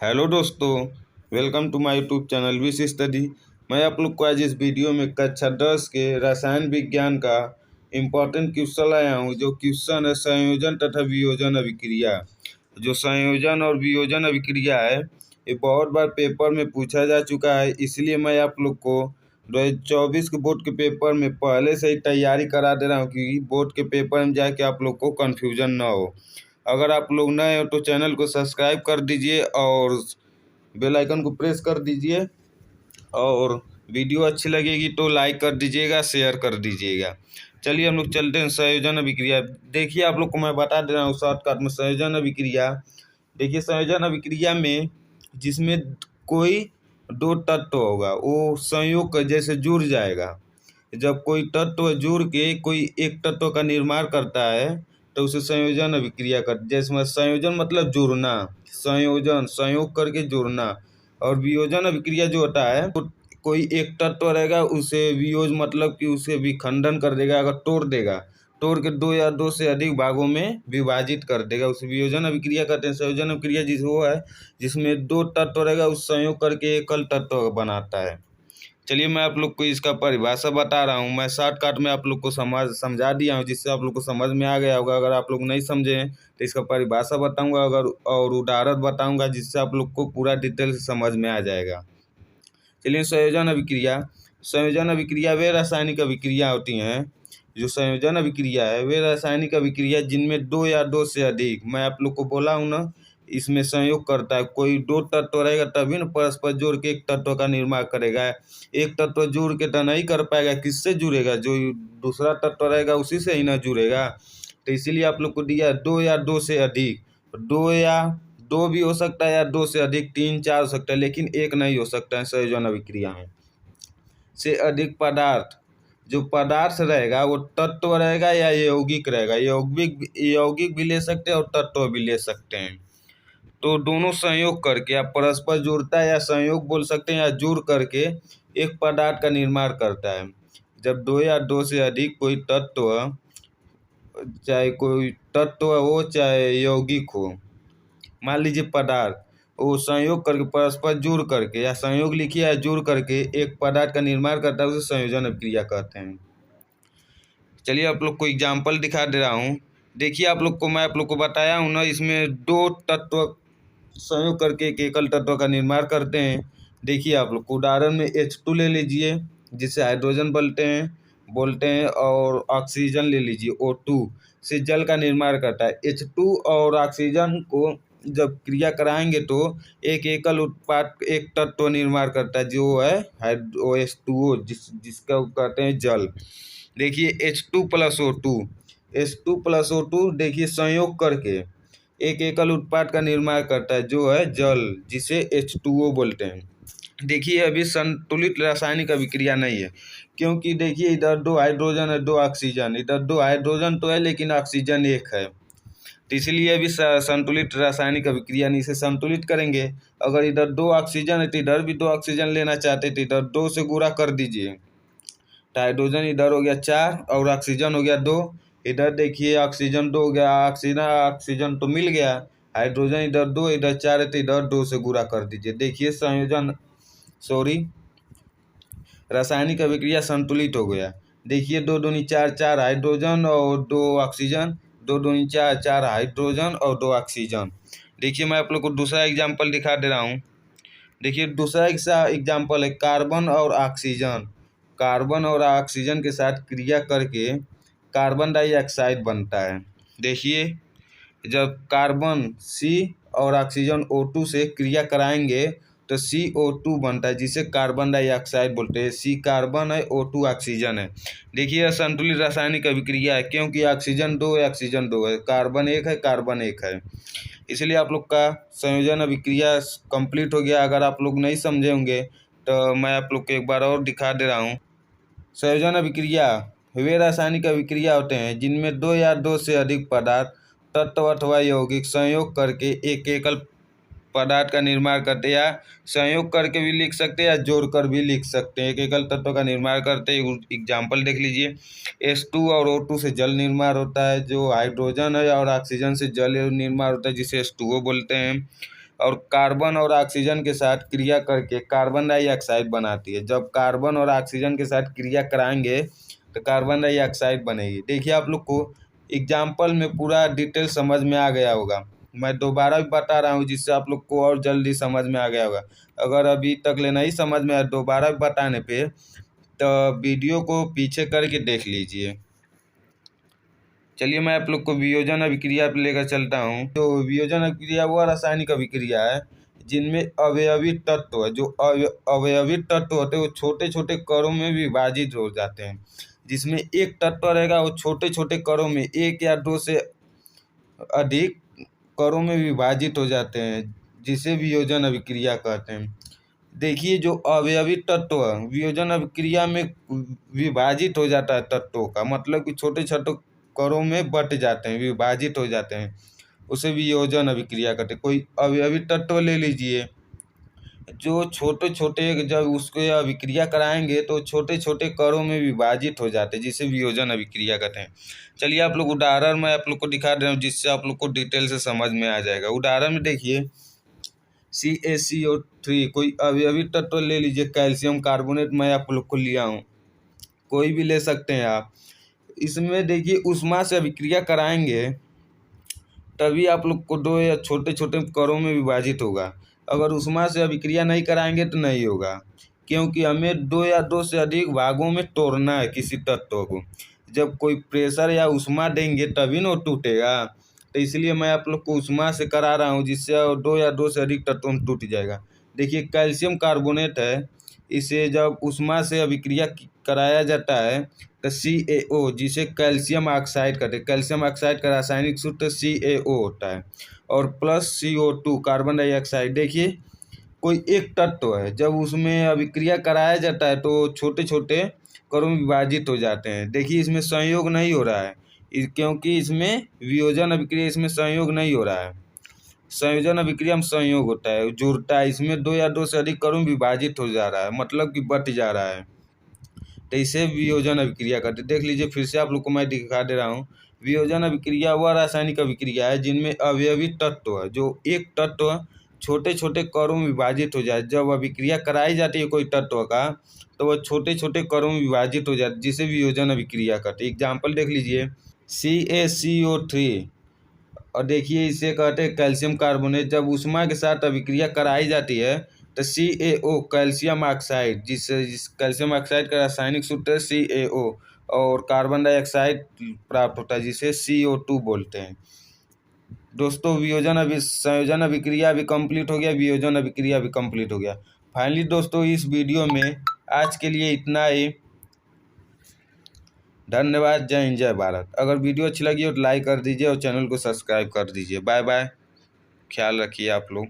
Hello दोस्तों, welcome to my YouTube channel Wish Study. मैं आप लोग को आज इस वीडियो में कक्षा 10 के रसायन विज्ञान का इम्पोर्टेंट क्वेश्चन लाया हूँ। जो क्वेश्चन है संयोजन तथा वियोजन अभिक्रिया। जो संयोजन और वियोजन अभिक्रिया है ये बहुत बार पेपर में पूछा जा चुका है, इसलिए मैं आप लोग को 2024 के बोर्ड के पेपर में पहले से ही तैयारी करा दे रहा हूँ कि बोर्ड के पेपर में जाके आप लोग को कन्फ्यूजन ना हो। अगर आप लोग नए हो तो चैनल को सब्सक्राइब कर दीजिए और बेल आइकन को प्रेस कर दीजिए, और वीडियो अच्छी लगेगी तो लाइक कर दीजिएगा, शेयर कर दीजिएगा। चलिए हम लोग चलते हैं संयोजन अभिक्रिया। देखिए आप लोग को मैं बता दे रहा हूँ शॉर्टकट में संयोजन अभिक्रिया। देखिए संयोजन अभिक्रिया में जिसमें कोई दो तत्व होगा वो संयोग जैसे जुड़ जाएगा। जब कोई तत्व जुड़ के कोई एक तत्व का निर्माण करता है तो उसे संयोजन अभिक्रिया कर, जैसे संयोजन मतलब जुड़ना, संयोजन संयोग करके जुड़ना। और वियोजन अभिक्रिया जो होता है तो कोई एक तत्व रहेगा उसे वियोज मतलब कि उसे विखंडन कर देगा, अगर तोड़ देगा, तोड़ के दो या दो से अधिक भागों में विभाजित कर देगा, उसे वियोजन अभिक्रिया कहते हैं। संयोजन अभिक्रिया जिस वो है जिसमें दो तत्व रहेगा उस संयोग करके एकल तत्व बनाता है। चलिए मैं आप लोग को इसका परिभाषा बता रहा हूँ। मैं शॉर्टकट में आप लोग को समझा दिया हूँ जिससे आप लोग को समझ में आ गया होगा। अगर आप लोग नहीं समझे तो इसका परिभाषा बताऊंगा अगर और उदाहरण बताऊंगा जिससे आप लोग को पूरा डिटेल से समझ में आ जाएगा। चलिए संयोजन अभिक्रिया। संयोजन अभिक्रिया वे रासायनिक अभिक्रिया होती हैं। जो संयोजन अभिक्रिया है वे रासायनिक अभिक्रिया जिनमें दो या दो से अधिक, मैं आप लोग को बोला हूँ ना, इसमें संयोग करता है। कोई दो तत्व रहेगा तभी न परस्पर जोड़ के एक तत्व का निर्माण करेगा। एक तत्व जोड़ के तो नहीं कर पाएगा, किससे जुड़ेगा? जो दूसरा तत्व रहेगा उसी से ही ना जुड़ेगा। तो इसीलिए आप लोग को दिया दो या दो से अधिक। दो या दो भी हो सकता है या दो से अधिक, तीन चार हो सकता है, लेकिन एक नहीं हो सकता है संयोजन अभिक्रिया में। से अधिक पदार्थ, जो पदार्थ रहेगा वो तत्व रहेगा या यौगिक रहेगा। यौगिक भी ले सकते हैं और तत्व भी ले सकते हैं। तो दोनों संयोग करके आप परस्पर जुड़ता है या संयोग बोल सकते हैं, या जुड़ करके एक पदार्थ का निर्माण करता है। जब दो या दो से अधिक कोई तत्व, चाहे कोई तत्व हो चाहे यौगिक हो, मान लीजिए पदार्थ, वो संयोग करके परस्पर जुड़ करके, या संयोग लिखिए या जुड़ करके एक पदार्थ का निर्माण करता है, उसे संयोजन अभिक्रिया कहते हैं। चलिए आप लोग को एग्जाम्पल दिखा दे रहा हूँ। देखिए आप लोग को मैं आप लोग को बताया हूँ ना, इसमें दो तत्व संयोग करके एक एकल तत्व का निर्माण करते हैं। देखिए आप लोग को उदाहरण में H2 ले लीजिए जिससे हाइड्रोजन बोलते हैं, और ऑक्सीजन ले लीजिए O2 से जल का निर्माण करता है। H2 और ऑक्सीजन को जब क्रिया कराएंगे तो एक एकल उत्पाद एक तत्व निर्माण करता है जो है H2O, जिसका कहते हैं जल। देखिए H2 plus O2, H2 plus O2 देखिए संयोग करके एक एकल उत्पाद का निर्माण करता है जो है जल, जिसे H2O बोलते हैं। देखिए अभी संतुलित रासायनिक अभिक्रिया नहीं है, क्योंकि देखिए इधर दो हाइड्रोजन है दो ऑक्सीजन, इधर दो हाइड्रोजन तो है लेकिन ऑक्सीजन एक है, तो इसलिए अभी संतुलित रासायनिक अभिक्रिया नहीं। इसे संतुलित करेंगे, अगर इधर दो ऑक्सीजन है तो इधर भी दो ऑक्सीजन लेना चाहते तो इधर दो से गुणा कर दीजिए, तो हाइड्रोजन इधर हो गया 4 और ऑक्सीजन हो गया 2। इधर देखिए ऑक्सीजन 2 हो गया, ऑक्सीजन तो मिल गया, हाइड्रोजन इधर 2 इधर 4 है तो इधर 2 से गुणा कर दीजिए। देखिए रासायनिक अभिक्रिया संतुलित हो गया। देखिए 2 दूनी 4, 4 हाइड्रोजन और 2 ऑक्सीजन, 2 दूनी 4, 4 हाइड्रोजन और 2 ऑक्सीजन। देखिए मैं आप लोग को दूसरा एग्जाम्पल दिखा दे रहा हूँ। देखिए दूसरा एग्जाम्पल है कार्बन और ऑक्सीजन। कार्बन और ऑक्सीजन के साथ क्रिया करके कार्बन डाइऑक्साइड बनता है। देखिए जब कार्बन C और ऑक्सीजन O2 से क्रिया कराएंगे तो CO2 बनता है, जिसे कार्बन डाइऑक्साइड बोलते हैं। C कार्बन है, O2 ऑक्सीजन है। देखिए यह संतुलित रासायनिक अभिक्रिया है, क्योंकि ऑक्सीजन 2 है ऑक्सीजन 2 है, कार्बन 1 है कार्बन 1 है। इसलिए आप लोग का संयोजन अभिक्रिया कंप्लीट हो गया। अगर आप लोग नहीं समझे होंगे तो मैं आप लोग को एक बार और दिखा दे रहा हूँ। संयोजन अभिक्रिया वे रासायनिक अभिक्रिया होते हैं जिनमें दो या दो से अधिक पदार्थ, तत्व अथवा यौगिक संयोग करके एक एकल पदार्थ का निर्माण करते हैं, या संयोग करके भी लिख सकते हैं या जोड़कर भी लिख सकते हैं। एक एकल तत्व का निर्माण करते हैं। एग्जाम्पल देख लीजिए, H2 और O2 से जल निर्माण होता है, जो हाइड्रोजन है और ऑक्सीजन से जल निर्माण होता है जिसे H2O बोलते हैं। और कार्बन और ऑक्सीजन के साथ क्रिया करके कार्बन डाइऑक्साइड बनाती है। जब कार्बन और ऑक्सीजन के साथ क्रिया कराएंगे तो कार्बन डाइऑक्साइड बनेगी। देखिए आप लोग को एग्जाम्पल में पूरा डिटेल समझ में आ गया होगा। मैं दोबारा भी बता रहा हूँ जिससे आप लोग को और जल्दी समझ में आ गया होगा। अगर अभी तक ले नहीं समझ में आया दोबारा बताने पे तो वीडियो को पीछे करके देख लीजिए। चलिए मैं आप लोग को वियोजन अभिक्रिया पे लेकर चलता हूँ। तो वियोजन अभिक्रिया वह रासायनिक अभिक्रिया है जिनमें अवयवी तत्व जो अवयवी तत्व होते हैं वो छोटे छोटे कणों में विभाजित हो जाते हैं। जिसमें एक तत्व रहेगा वो छोटे छोटे कणों में एक या दो से अधिक कणों में विभाजित हो जाते हैं, जिसे वियोजन अभिक्रिया कहते हैं। देखिए जो अवयवी तत्व वियोजन अभिक्रिया में विभाजित हो जाता है, तत्वों का मतलब कि छोटे छोटे कणों में बट जाते हैं, विभाजित हो जाते हैं, उसे वियोजन अभिक्रिया कहते हैं। कोई अवयवी तत्व ले लीजिए जो छोटे छोटे जब उसको अभिक्रिया कराएंगे तो छोटे छोटे कणों में विभाजित हो जाते हैं, जिसे वियोजन अभिक्रिया कहते हैं। चलिए आप लोग उदाहरण मैं आप लोग को दिखा दे रहा हूँ जिससे आप लोग को डिटेल से समझ में आ जाएगा। उदाहरण में देखिए CaCO3 कोई अवयवी तत्व ले लीजिए, कैल्शियम कार्बोनेट मैं आप लोग को लिया हूँ, कोई भी ले सकते हैं आप। इसमें देखिए ऊष्मा से अभिक्रिया कराएंगे तभी आप लोग को दो या छोटे छोटे कणों में विभाजित होगा। अगर ऊष्मा से अभिक्रिया नहीं कराएंगे तो नहीं होगा, क्योंकि हमें दो या दो से अधिक भागों में तोड़ना है किसी तत्व को। जब कोई प्रेशर या ऊष्मा देंगे तभी ना वो टूटेगा। तो इसलिए मैं आप लोग को ऊष्मा से करा रहा हूँ जिससे दो या दो से अधिक तत्वों में टूट जाएगा। देखिए कैल्शियम कार्बोनेट है, इसे जब ऊष्मा से अभिक्रिया कराया जाता है तो CaO जिसे कैल्शियम ऑक्साइड कहते हैं, कैल्शियम ऑक्साइड का रासायनिक सूत्र CaO होता है, और प्लस CO2 कार्बन डाइऑक्साइड। देखिए कोई एक तत्व है जब उसमें अभिक्रिया कराया जाता है तो छोटे छोटे कणों में विभाजित हो जाते हैं। देखिए इसमें संयोग नहीं हो रहा है क्योंकि इसमें वियोजन अभिक्रिया, इसमें संयोग नहीं हो रहा है। संयोजन अभिक्रिया में संयोग होता है, जुड़ता है। इसमें दो या दो से अधिक कणों में विभाजित हो जा रहा है, मतलब कि बट जा रहा है, तो इसे वियोजन अभिक्रिया कहते हैं। देख लीजिए फिर से आप लोग को मैं दिखा दे रहा हूँ। वियोजन अभिक्रिया वह रासायनिक अभिक्रिया है जिनमें अवयवी तत्व जो एक तत्व छोटे छोटे कणों में विभाजित हो जाए। जब अभिक्रिया कराई जाती है कोई तत्व का तो वह छोटे छोटे कणों में विभाजित हो जाते, जिसे वियोजन अभिक्रिया कहते हैं। एग्जाम्पल देख लीजिए CaCO3, और देखिए इसे कहते हैं कैल्शियम कार्बोनेट। जब ऊष्मा के साथ अभिक्रिया कराई जाती है तो CaO कैल्शियम ऑक्साइड, जिस कैल्शियम ऑक्साइड का रासायनिक सूत्र है CaO, और कार्बन डाइऑक्साइड प्राप्त होता है जिसे CO2 बोलते हैं। दोस्तों संयोजन अभिक्रिया भी कंप्लीट हो गया, वियोजन अभिक्रिया भी कंप्लीट हो गया। फाइनली दोस्तों इस वीडियो में आज के लिए इतना ही। धन्यवाद। जय हिंद जय भारत। अगर वीडियो अच्छी लगी हो तो लाइक कर दीजिए और चैनल को सब्सक्राइब कर दीजिए। बाय बाय, ख्याल रखिए आप लोग।